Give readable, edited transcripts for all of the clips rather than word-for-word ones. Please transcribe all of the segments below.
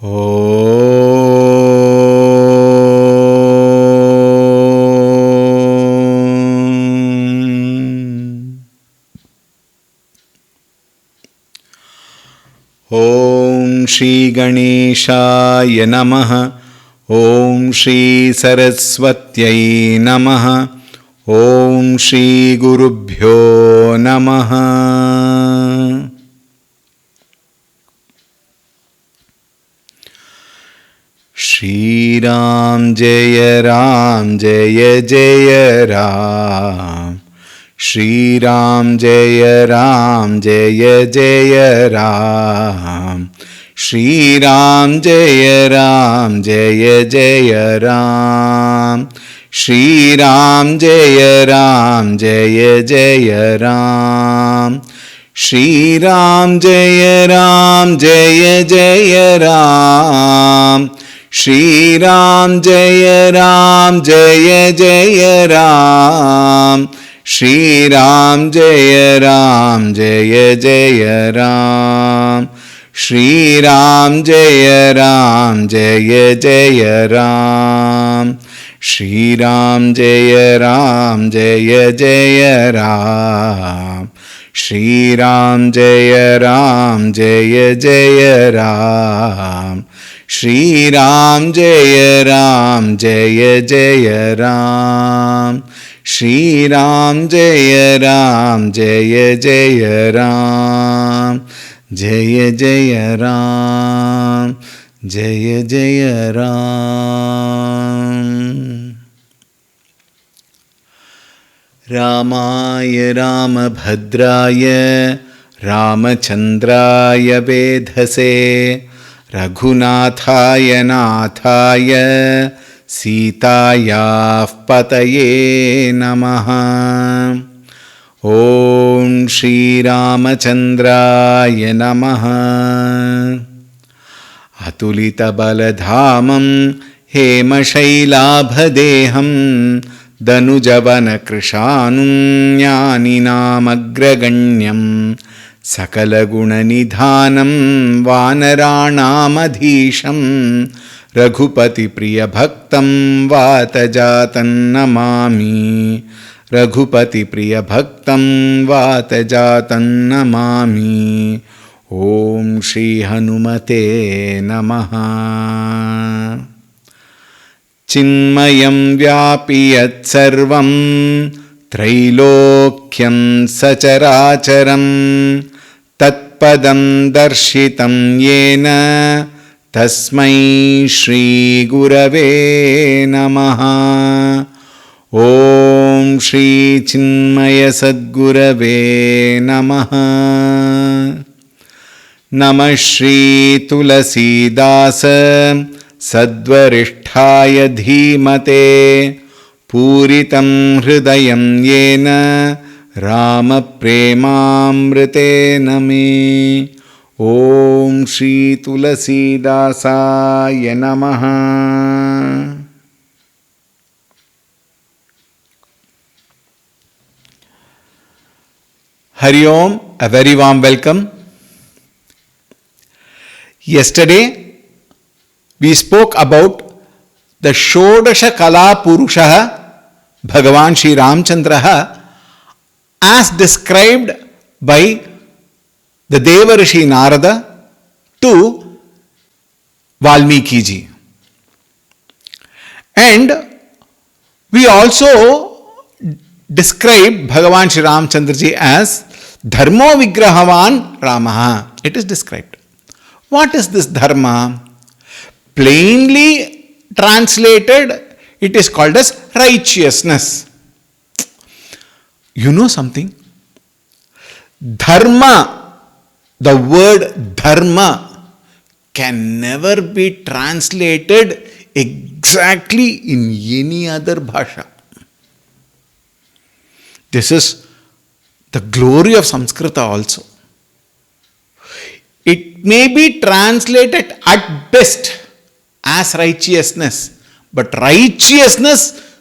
Om Shri Ganeshaya Namaha. Om Shri Saraswatyai Namaha. Om Shri Gurubhyo Namaha. Shri Ram Jaya Ram Jaya Jaya Ram. Shri Ram Jaya Ram Jaya Jaya Ram. Shri Ram Jaya Ram Jaya Jaya Ram. Shri Ram Jaya Ram Jaya Jaya Ram. Shri Ram Jaya Ram Jaya Jaya Ram. Shri Ram Jaya Ram Jaya Jaya Ram. Shri Ram Jaya Ram Jaya Jaya Ram. Shri Ram Jaya Ram Jaya Jaya Ram. Shri Ram Jaya Ram Jaya Jaya Ram. Shri Ram Jaya Ram Jaya Jaya Ram. Shri Ram Jaya Ram Jaya Jaya Ram. Shri Ram Jaya Ram Jaya Jaya Ram. Jaya Jaya Ram. Jaya Jaya Ram. Ramaya Ramabhadraya Ramachandraya Vedhase Raghunathaya Nathaya Sitaya Pataye Namaha. Om Shri Ramachandraya Namaha. Atulita Baladhamam Hema Shailabhadeham Danujavana Krishanum Jnaninam Agraganyam Sakala Guna Nidhanam Vanaranam Adhisham Raghupati Priya Bhaktam Vatajatan Namami. Raghupati Priya Bhaktam Vatajatan Namami. Om Shri Hanumate Namaha. Chinmayam Vyapiyat Sarvam Trailokyam Sacharacharam Tatpadam Darshitam Yena Tasmai Shri Gurave Namaha. Om Shri Chinmaya Sadgurave Namaha. Namah Shri Tulsi Dasa Sadvaristhaya Dhimate Puritam Hridayam Yena Rama Premamrite Name. Om Shri Tulsi Dasaya Namaha. Hari Om, a very warm welcome. Yesterday, we spoke about the Shodasha Kala Purusha, Bhagavan Shri Ramchandraha, as described by the Devarishi Narada to Valmiki ji. And we also described Bhagavan Shri Ramchandra ji as Dharmo Vigrahavan Ramaha. It is described. What is this dharma? Plainly translated, it is called as righteousness. You know something? Dharma, the word dharma can never be translated exactly in any other bhasha. This is the glory of Sanskrita also. It may be translated at best as righteousness, but righteousness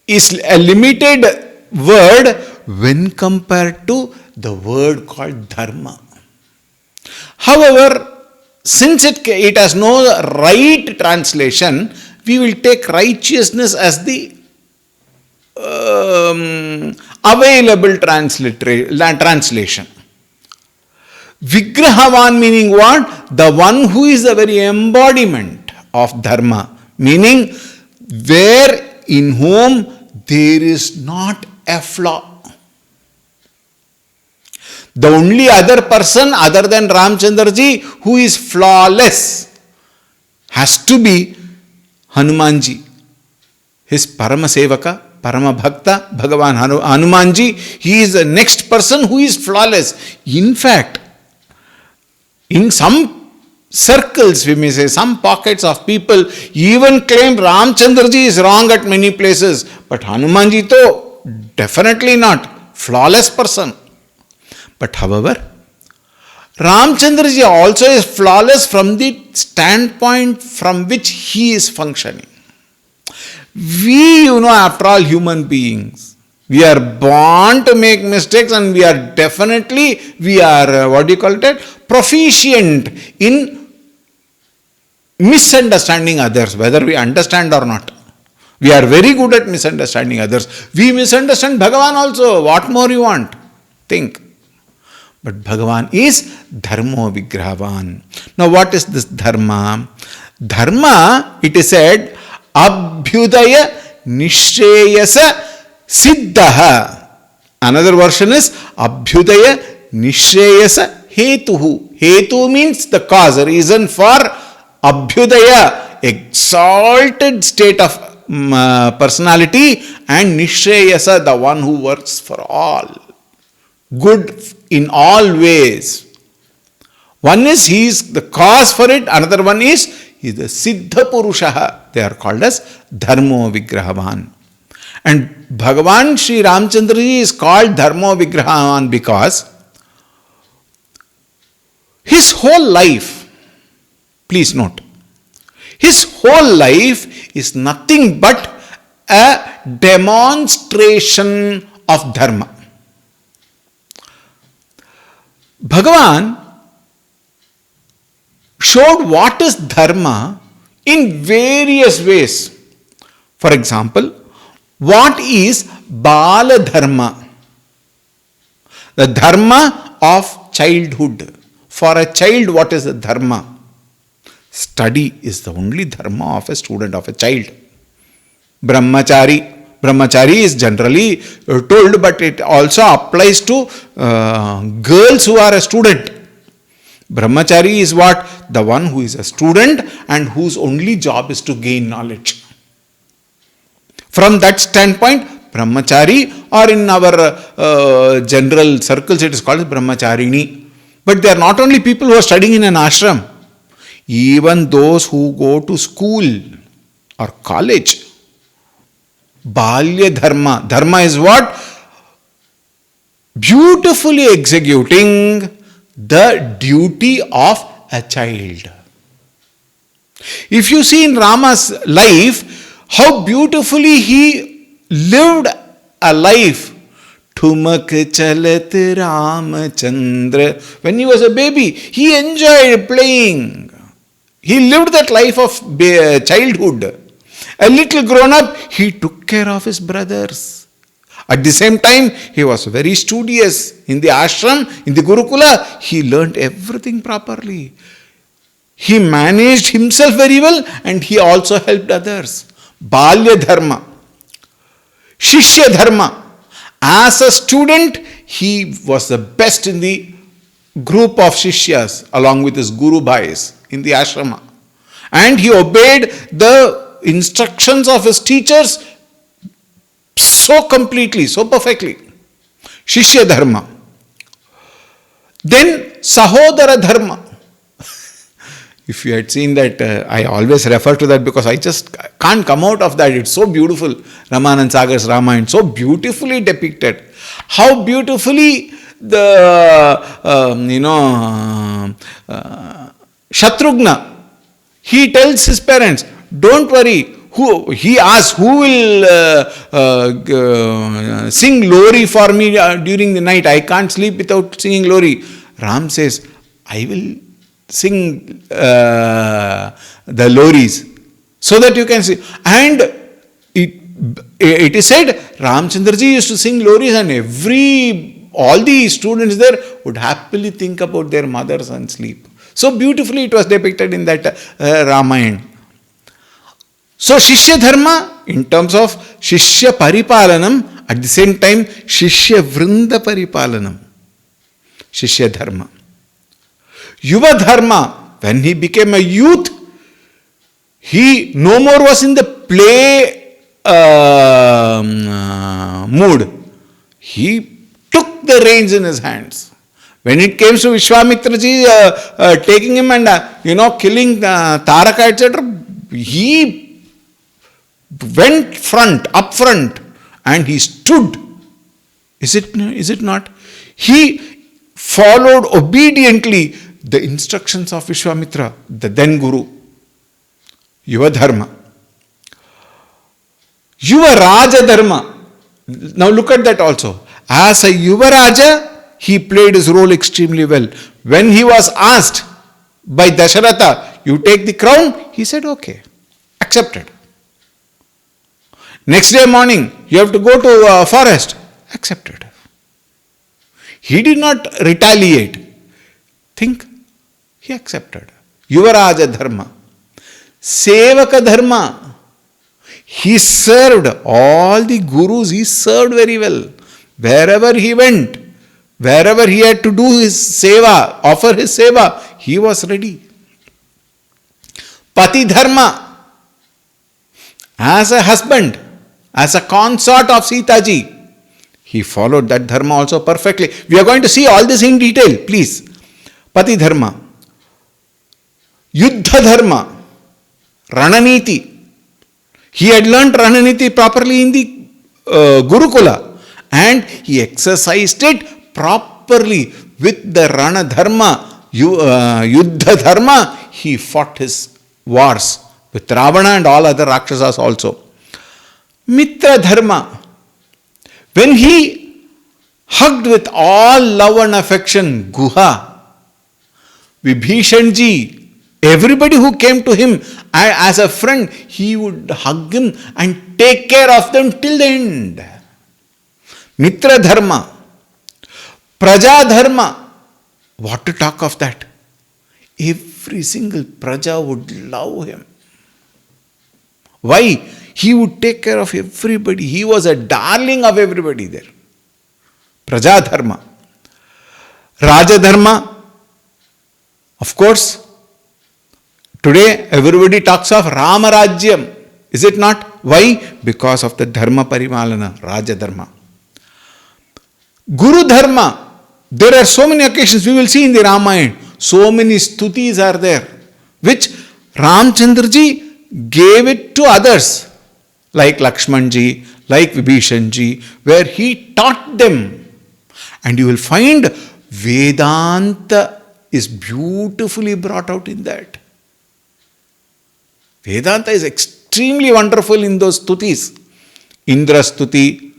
is a limited word when compared to the word called dharma. However, since it has no right translation, we will take righteousness as the available translation. Vigrahavan meaning what? The one who is the very embodiment of dharma, meaning where in whom there is not a flaw. The only other person other than Ramchandraji who is flawless has to be Hanumanji, his Parama Sevaka, Parama Bhakta, Bhagavan Hanumanji. He is the next person who is flawless. In fact, in some circles, we may say, some pockets of people even claim Ramchandraji is wrong at many places, but Hanumanji though definitely not. Flawless person. But however, Ramchandraji also is flawless from the standpoint from which he is functioning. We, after all, human beings, we are born to make mistakes, and we are definitely, proficient in misunderstanding others, whether we understand or not. We are very good at misunderstanding others. We misunderstand Bhagavan also. What more you want? Think. But Bhagavan is Dharmo Vigrahavan. Now what is this Dharma? Dharma, it is said, Abhyudaya Nishreyasa Siddhaha. Another version is Abhyudaya Nishreyasa Hetuhu. Hetu means the cause, the reason for Abhyudaya, exalted state of personality, and Nishreyasa, the one who works for all. Good in all ways. One is he is the cause for it, another one is he is the Siddha Purushaha. They are called as Dharmo Vigrahavan. And Bhagavan Sri Ramchandraji is called Dharmo Vigrahavan because his whole life, please note, his whole life is nothing but a demonstration of Dharma. Bhagavan showed what is Dharma in various ways. For example, what is Bala Dharma? The Dharma of childhood. For a child, what is the Dharma? Study is the only Dharma of a student, of a child. Brahmachari. Brahmachari is generally told, but it also applies to girls who are a student. Brahmachari is what? The one who is a student and whose only job is to gain knowledge. From that standpoint, Brahmachari, or in our general circles it is called Brahmacharini. But they are not only people who are studying in an ashram. Even those who go to school or college. Balya Dharma. Dharma is what? Beautifully executing the duty of a child. If you see in Rama's life, how beautifully he lived a life. Thumak chalat Ramachandra. When he was a baby, he enjoyed playing. He lived that life of childhood. A little grown up, he took care of his brothers. At the same time, he was very studious. In the ashram, in the Gurukula, he learnt everything properly. He managed himself very well and he also helped others. Balya Dharma. Shishya Dharma. As a student, he was the best in the group of Shishyas along with his Guru Bhais in the ashrama. And he obeyed the instructions of his teachers so completely, so perfectly. Shishya Dharma. Then Sahodara Dharma. If you had seen that, I always refer to that because I just can't come out of that. It's so beautiful. Ramanand Sagar's Ramayan, so beautifully depicted. How beautifully the, Shatrughna, he tells his parents, don't worry. He asks, who will sing Lori for me during the night? I can't sleep without singing Lori. Ram says, I will sing the loris so that you can see. And it is said Ramchandraji used to sing loris, and all the students there would happily think about their mothers and sleep. So beautifully it was depicted in that Ramayan. So Shishya Dharma, in terms of Shishya Paripalanam, at the same time Shishya Vrinda Paripalanam. Shishya Dharma. Yuva Dharma, when he became a youth, he no more was in the play mood. He took the reins in his hands. When it came to Vishwamitraji taking him and killing Taraka, etc., he went up front, and he stood. Is it not? He followed obediently the instructions of Vishwamitra, the then Guru. Yuva Dharma. Yuva Raja Dharma. Now look at that also. As a Yuva Raja, he played his role extremely well. When he was asked by Dasharatha, you take the crown, he said okay, accepted. Next day morning, you have to go to a forest, accepted. He did not retaliate. Think, he accepted. Yuvaraja Dharma. Sevaka Dharma. He served all the gurus, he served very well. Wherever he went, wherever he had to do his seva, offer his seva, he was ready. Pati Dharma. As a husband, as a consort of Sita ji, he followed that dharma also perfectly. We are going to see all this in detail, please. Pati Dharma. Yuddha Dharma. Rananiti. He had learnt Rananiti properly in the Gurukula, and he exercised it properly with the Rana Dharma, Yuddha Dharma. He fought his wars with Ravana and all other Rakshasas also. Mitra Dharma. When he hugged with all love and affection Guha, Vibhishanji, everybody who came to him as a friend, he would hug him and take care of them till the end. Mitra Dharma. Praja Dharma. What to talk of that? Every single Praja would love him. Why? He would take care of everybody. He was a darling of everybody there. Praja Dharma. Raja Dharma. Of course, today everybody talks of Rama Rajyam. Is it not? Why? Because of the Dharma Parimalana, Raja Dharma. Guru Dharma. There are so many occasions we will see in the Ramayana. So many stutis are there, which Ramchandraji gave it to others, like Lakshmanji, like Vibhishanji, where he taught them. And you will find Vedanta is beautifully brought out in that. Vedanta is extremely wonderful in those stutis. Indra Stuti,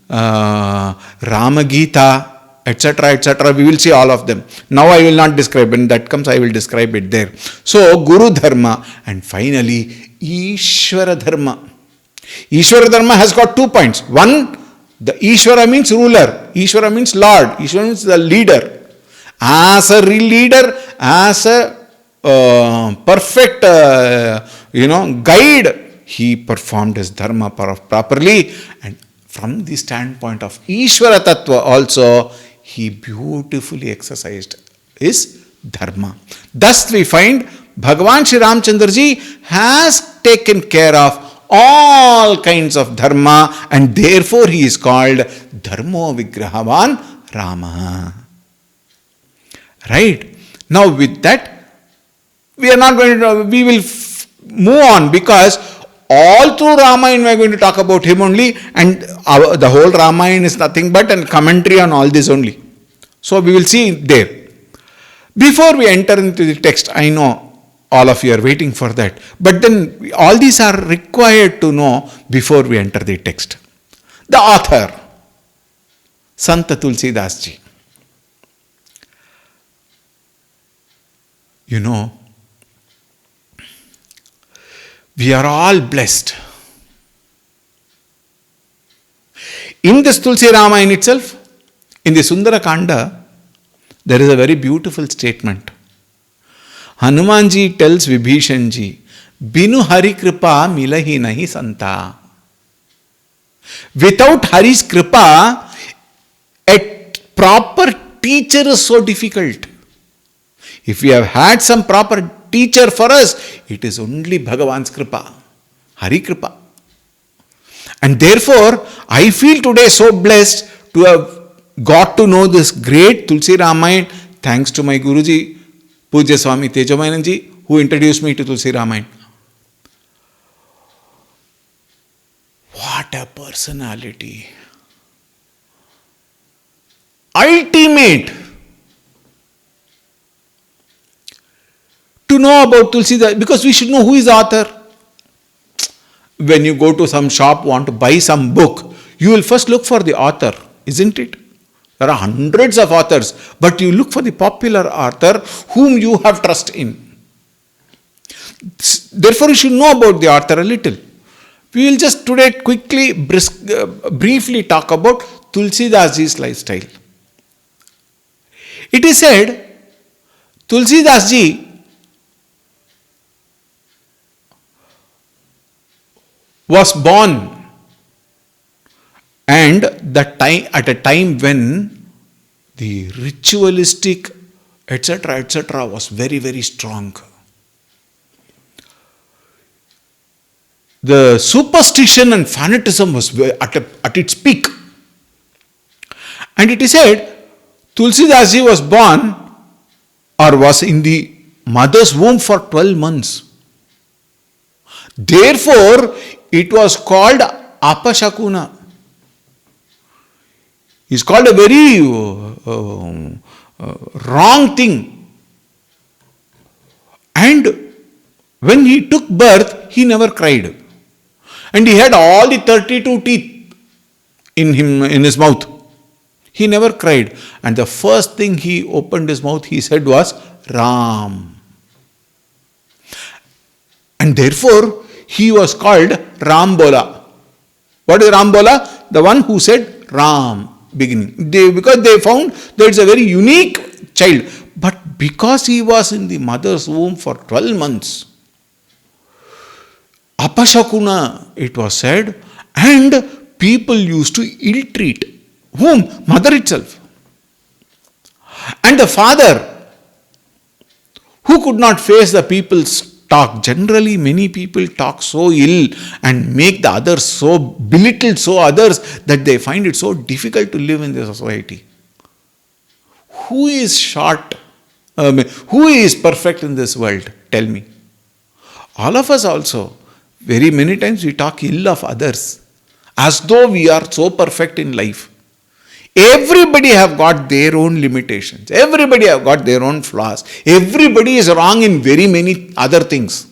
Rama Gita, etc., etc. We will see all of them. Now I will not describe. When that comes, I will describe it there. So, Guru Dharma, and finally, Ishvara Dharma. Ishvara Dharma has got 2 points. One, the Ishvara means ruler. Ishvara means Lord. Ishvara means the leader. As a leader, as a perfect, guide, he performed his dharma properly. And from the standpoint of Ishvara Tattva also, he beautifully exercised his dharma. Thus we find Bhagavan Shri Ramchandraji has taken care of all kinds of dharma, and therefore he is called Dharmo Vigrahavan Rama. Right? Now with that, we will move on, because all through Ramayana we are going to talk about him only, and the whole Ramayana is nothing but a commentary on all this only. So we will see there. Before we enter into the text, I know all of you are waiting for that, but then all these are required to know before we enter the text. The author, Sant Tulsi Das ji. You know, we are all blessed. In this Tulsi Ramayan itself, in the Sundara Kanda, there is a very beautiful statement. Hanumanji tells Vibhishanji, Binu Hari Kripa milahi nahi santa. Without Hari's Kripa, a proper teacher is so difficult. If we have had some proper teacher for us, it is only Bhagavan's Kripa, Hari Kripa. And therefore, I feel today so blessed to have got to know this great Tulsi Ramayan thanks to my Guruji, Pujya Swami Tejomayananji, who introduced me to Tulsi Ramayan. What a personality. Ultimate. To know about Tulsi, because we should know who is the author. When you go to some shop, want to buy some book, you will first look for the author, isn't it? There are hundreds of authors, but you look for the popular author whom you have trust in. Therefore, you should know about the author a little. We will just today quickly, briefly talk about Tulsidas-ji's lifestyle. It is said, Tulsidas-ji was born and at a time when the ritualistic etc. was very, very strong. The superstition and fanatism was at its peak. And it is said, Tulsidas-ji was born or was in the mother's womb for 12 months. Therefore, it was called Apashakuna. It's called a very wrong thing. And when he took birth, he never cried. And he had all the 32 teeth in his mouth. He never cried. And the first thing he opened his mouth, he said was Ram. And therefore, he was called Rambola. What is Rambola? The one who said Ram, beginning. Because they found that it's a very unique child. But because he was in the mother's womb for 12 months, Apashakuna, it was said, and people used to ill-treat. Whom? Mother itself. And the father, who could not face the people's talk. Generally, many people talk so ill and make the others so belittle so others that they find it so difficult to live in the society. Who is short? Who is perfect in this world? Tell me. All of us also. Very many times we talk ill of others as though we are so perfect in life. Everybody have got their own limitations. Everybody have got their own flaws. Everybody is wrong in very many other things.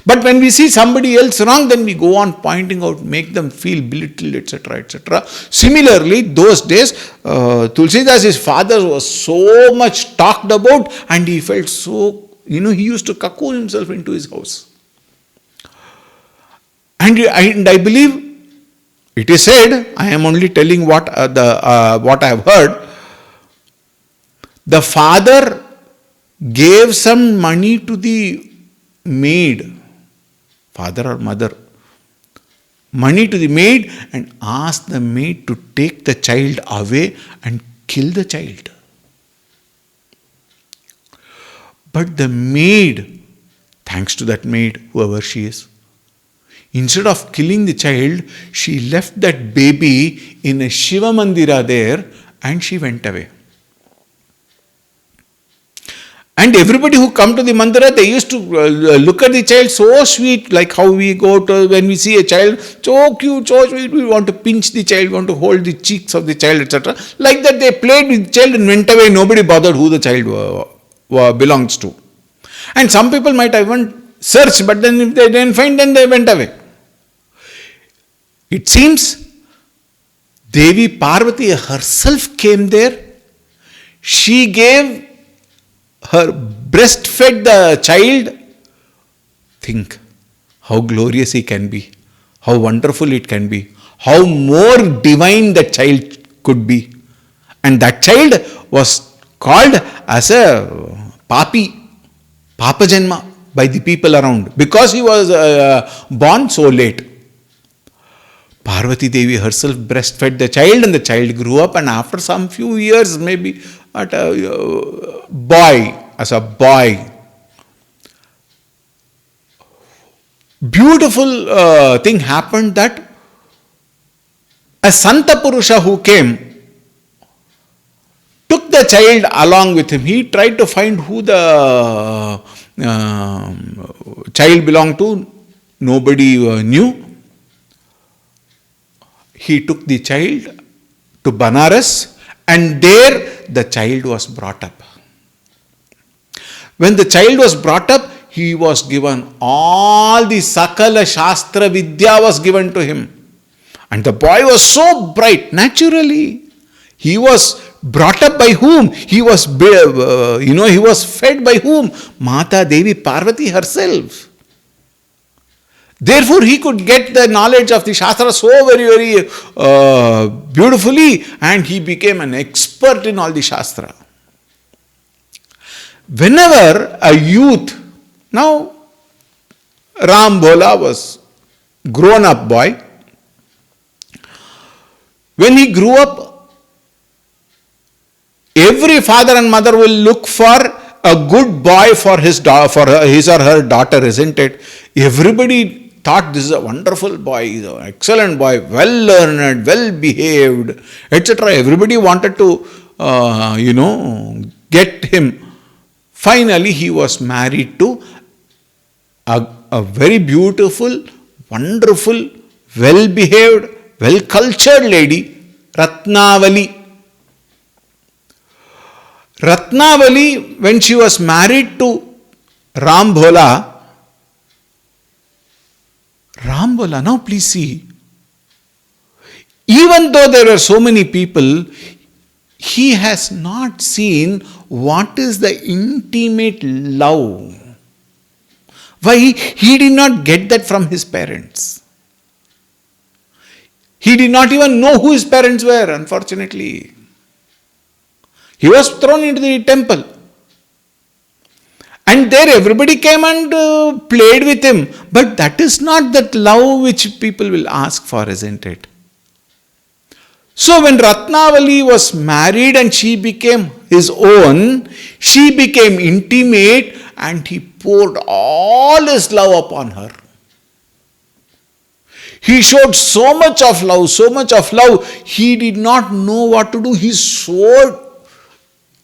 But when we see somebody else wrong, then we go on pointing out, make them feel belittled, etc. Similarly, those days, Tulsidas, his father, was so much talked about and he felt so, he used to cocoon himself into his house. And I believe, it is said, I am only telling what I have heard. The father gave some money to the maid, father or mother, money to the maid and asked the maid to take the child away and kill the child. But the maid, thanks to that maid, whoever she is, instead of killing the child, she left that baby in a Shiva Mandira there and she went away. And everybody who come to the mandira, they used to look at the child so sweet, like how we go to, when we see a child, so cute, so sweet, we want to pinch the child, we want to hold the cheeks of the child, etc. Like that they played with the child and went away, nobody bothered who the child belongs to. And some people might even search, but then if they didn't find, then they went away. It seems Devi Parvati herself came there. She gave her breastfed the child. Think how glorious he can be, how wonderful it can be, how more divine that child could be. And that child was called as a Papa Janma by the people around because he was born so late. Parvati Devi herself breastfed the child and the child grew up, and after some few years, maybe as a boy, beautiful thing happened that a Santa Purusha who came took the child along with him. He tried to find who the child belonged to. Nobody knew. He took the child to Banaras, and there the child was brought up. When the child was brought up, he was given all the Sakala Shastra Vidya was given to him. And the boy was so bright, naturally. He was brought up by whom? He was, he was fed by whom? Mata Devi Parvati herself. Therefore, he could get the knowledge of the Shastra so very, very beautifully, and he became an expert in all the Shastra. Whenever a youth, now Ram Bhola was grown up boy. When he grew up, every father and mother will look for a good boy for his or her daughter, isn't it? Everybody thought this is a wonderful boy, he's an excellent boy, well learned, well behaved, etc. Everybody wanted to, get him. Finally, he was married to a very beautiful, wonderful, well behaved, well cultured lady, Ratnavali. Ratnavali, when she was married to Ram Bhola, now please see, even though there are so many people, he has not seen what is the intimate love. Why? He did not get that from his parents. He did not even know who his parents were, unfortunately. He was thrown into the temple. And there everybody came and played with him. But that is not that love which people will ask for, isn't it? So when Ratnavali was married and she became his own, she became intimate and he poured all his love upon her. He showed so much of love, he did not know what to do. He is so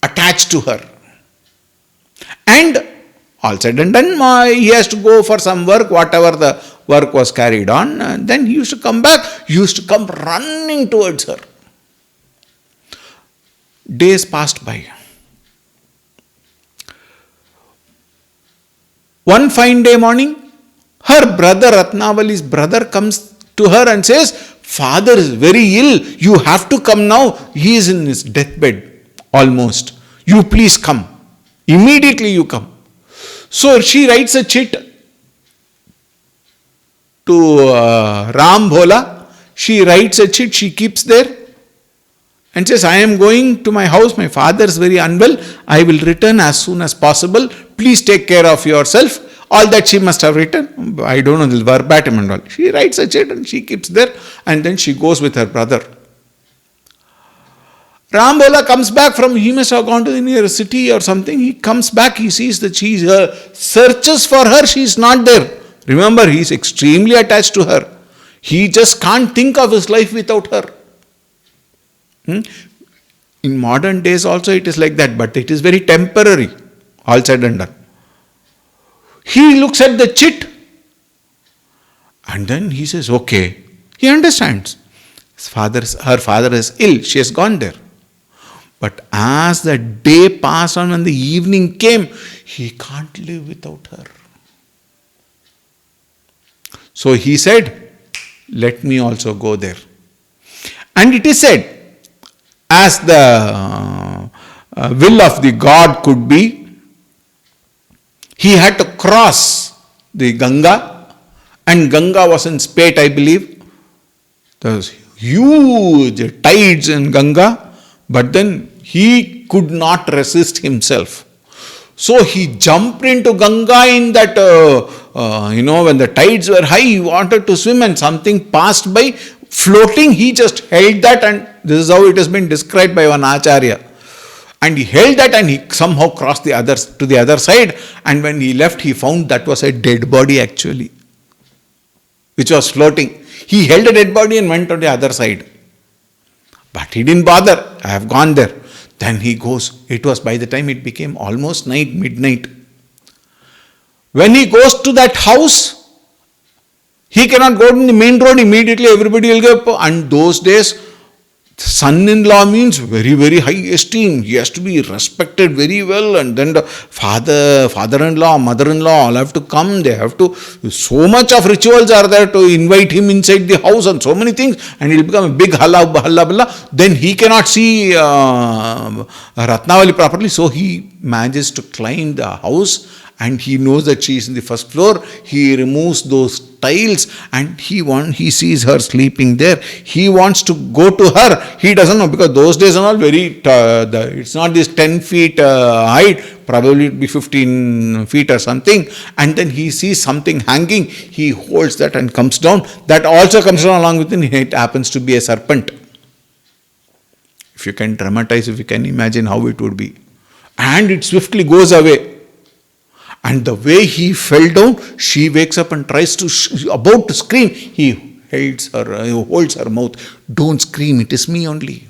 attached to her. And all said and done, he has to go for some work, whatever the work was carried on. And then he used to come back, he used to come running towards her. Days passed by. One fine day morning, her brother, Ratnavali's brother, comes to her and says, "Father is very ill, you have to come now. He is in his deathbed, almost. You please come. Immediately you come." So she writes a chit to Ram Bhola. She writes a chit, she keeps there and says, "I am going to my house, my father is very unwell. I will return as soon as possible. Please take care of yourself." All that she must have written. I don't know the verbatim and all. She writes a chit and she keeps there, and then she goes with her brother. Ram Bhola comes back from, he must have gone to the nearest city or something. He comes back, he sees that she searches for her, she is not there. Remember, he is extremely attached to her. He just can't think of his life without her. In modern days also it is like that, but it is very temporary, all said and done. He looks at the chit and then he says, okay, he understands. Her father is ill, she has gone there. But as the day passed on and the evening came, he can't live without her. So he said, let me also go there. And it is said, as the will of the God could be, He had to cross the Ganga, and Ganga was in spate, I believe. There was huge tides in Ganga, but then he could not resist himself. So he jumped into Ganga in that, when the tides were high, he wanted to swim and something passed by, floating, he just held that, and this is how it has been described by one Acharya. And he held that and he somehow crossed to the other side, and when he left, he found that was a dead body actually, which was floating. He held a dead body and went to the other side. But he didn't bother. I have gone there. Then he goes. It was by the time it became almost midnight. When he goes to that house, he cannot go to the main road immediately. Everybody will go. And those days, son-in-law means very, very high esteem. He has to be respected very well. And then the father-in-law, mother-in-law all have to come. They have to, so much of rituals are there to invite him inside the house and so many things. And he'll become a big halla. Then he cannot see Ratnavali properly. So he manages to climb the house. And he knows that she is in the first floor. He removes those tiles and he sees her sleeping there. He wants to go to her. He doesn't know, because those days are all very, it's not this 10 feet height, probably it would be 15 feet or something. And then he sees something hanging. He holds that and comes down. That also comes down along with it. It happens to be a serpent. If you can dramatize, if you can imagine how it would be. And it swiftly goes away. And the way he fell down, she wakes up and tries to, about to scream. He holds her mouth. Don't scream, it is me only.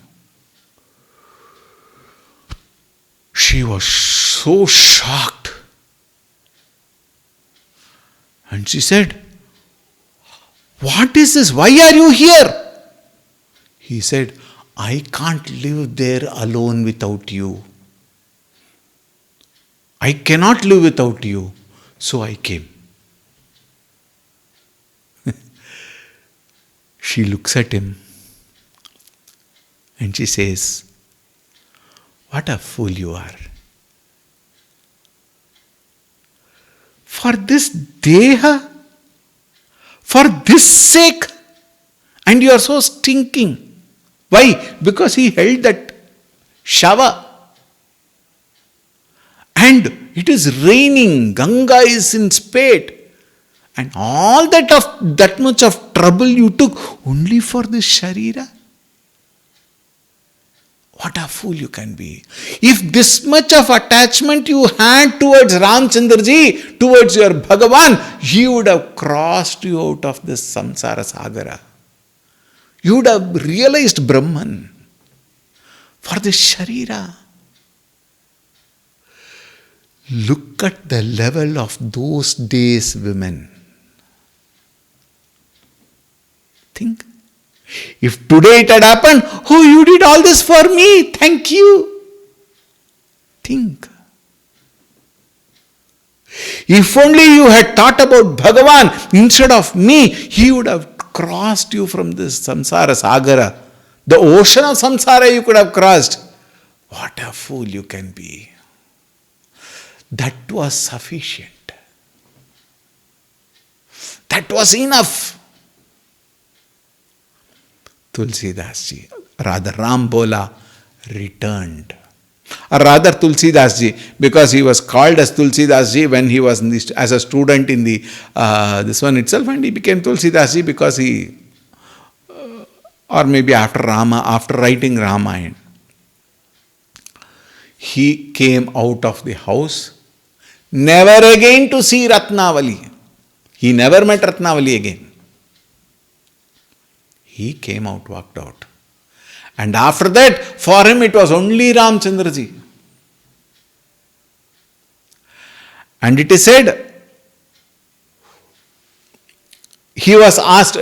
She was so shocked. And she said, "What is this? Why are you here?" He said, "I can't live there alone without you. I cannot live without you, so I came." She looks at him and she says, "What a fool you are. For this deha, for this sake, and you are so stinking." Why? Because he held that shava. And it is raining, Ganga is in spate. And all that much of trouble you took only for this sharira? What a fool you can be. If this much of attachment you had towards Ramchandraji, towards your Bhagavan, he would have crossed you out of this samsara sagara. You would have realized Brahman. For this sharira. Look at the level of those days, women. Think. If today it had happened, "Oh, you did all this for me, thank you." Think. If only you had thought about Bhagavan instead of me, he would have crossed you from this samsara sagara. The ocean of samsara you could have crossed. What a fool you can be. That was sufficient. That was enough. Tulsi Dasji, rather Ram Bola, returned. Or rather Tulsi Dasji, because he was called as Tulsi Dasji when he was as a student in the this one itself, and he became Tulsi Dasji because he, or maybe after writing Ramayan, he came out of the house, never again to see Ratnavali. He never met Ratnavali again. He came out, walked out. And after that, for him it was only Ramchandraji. And it is said, he was asked,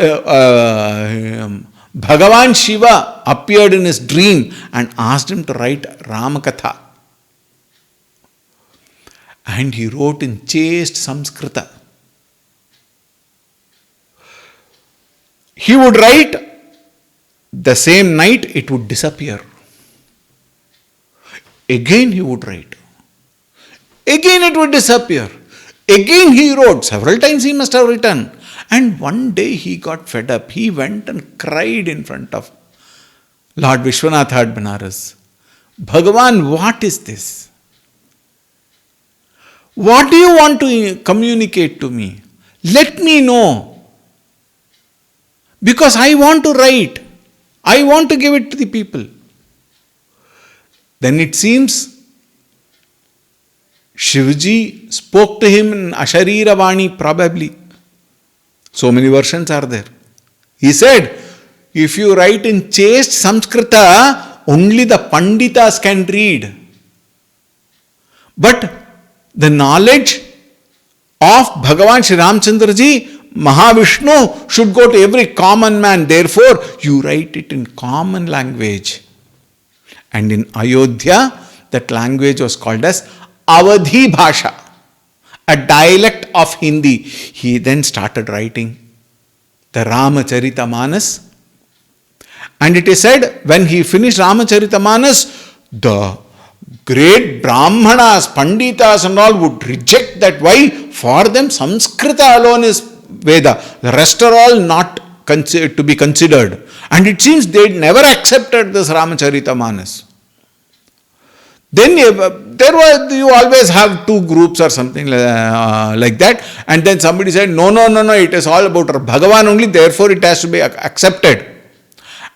Bhagavan Shiva appeared in his dream and asked him to write Ramakatha. And he wrote in chaste Samskrita. He would write, the same night it would disappear. Again he would write. Again it would disappear. Again he wrote, several times he must have written. And one day he got fed up. He went and cried in front of Lord Vishwanath at Banaras. Bhagavan, what is this? What do you want to communicate to me? Let me know. Because I want to write. I want to give it to the people. Then it seems Shivji spoke to him in Asharira Vani, probably. So many versions are there. He said, if you write in chaste Samskrita, only the Panditas can read. But the knowledge of Bhagavan Shri Ramchandra ji, Mahavishnu, should go to every common man. Therefore, you write it in common language. And in Ayodhya, that language was called as Avadhi Bhasha, a dialect of Hindi. He then started writing the Ramacharita and it is said, when he finished Ramacharita the great Brahmanas, Panditas and all would reject that. Why? For them, Samskrita alone is Veda. The rest are all not to be considered. And it seems they never accepted this Ramacharita. Then you always have two groups or something like that. And then somebody said, no, it is all about Bhagavan only, therefore it has to be accepted.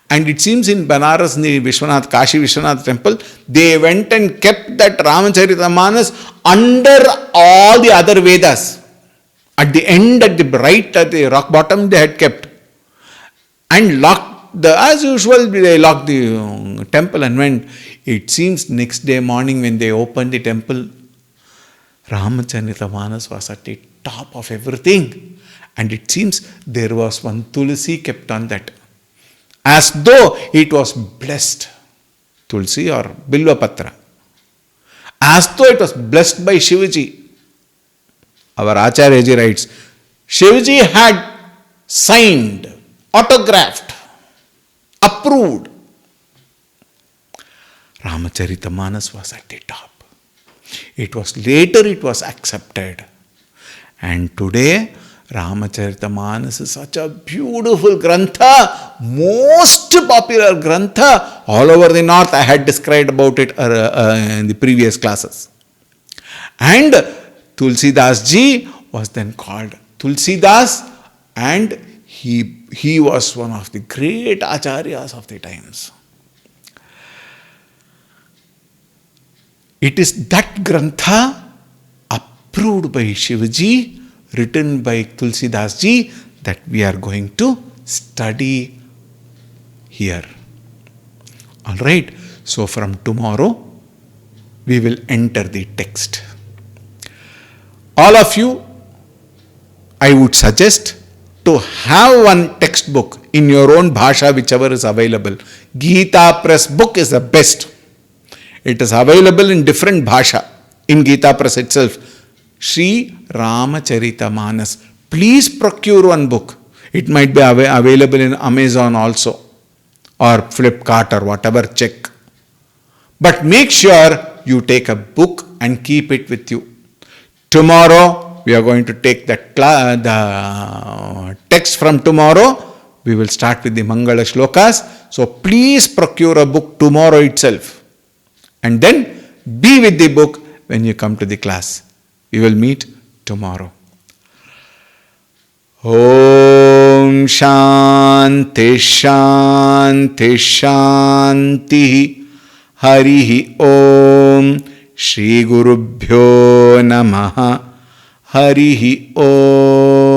And it seems in Banaras, in the Kashi Vishwanath temple, they went and kept that Ramacharita under all the other Vedas. At the end, at the rock bottom, they had kept. And locked as usual, they locked the temple and went. It seems next day morning when they opened the temple, Ramacharita was at the top of everything. And it seems there was one Tulsi kept on that, as though it was blessed. Tulsi or Bilvapatra. As though it was blessed by Shivaji. Our Acharyaji writes, Shivaji had signed, autographed, approved. Ramacharita was at the top. It was accepted. And today, Ramacharita is such a beautiful grantha, most popular grantha all over the north. I had described about it in the previous classes. And Tulsi Das ji was then called Tulsi Das, and he was one of the great acharyas of the times. It is that grantha approved by Shivaji, written by Tulsi Das ji, that we are going to study here. Alright, so from tomorrow we will enter the text. All of you, I would suggest to have one textbook in your own bhasha, whichever is available. Gita Press book is the best. It is available in different bhasha in Gita Press itself. Sri Ramacharita Manas. Please procure one book. It might be available in Amazon also, or Flipkart or whatever, check. But make sure you take a book and keep it with you. Tomorrow we are going to take the text from tomorrow. We will start with the Mangala Shlokas. So please procure a book tomorrow itself. And then be with the book when you come to the class. We will meet tomorrow. Om Shanti Shanti Shanti Harihi Om Shri Gurubhyo Namaha Harihi Om.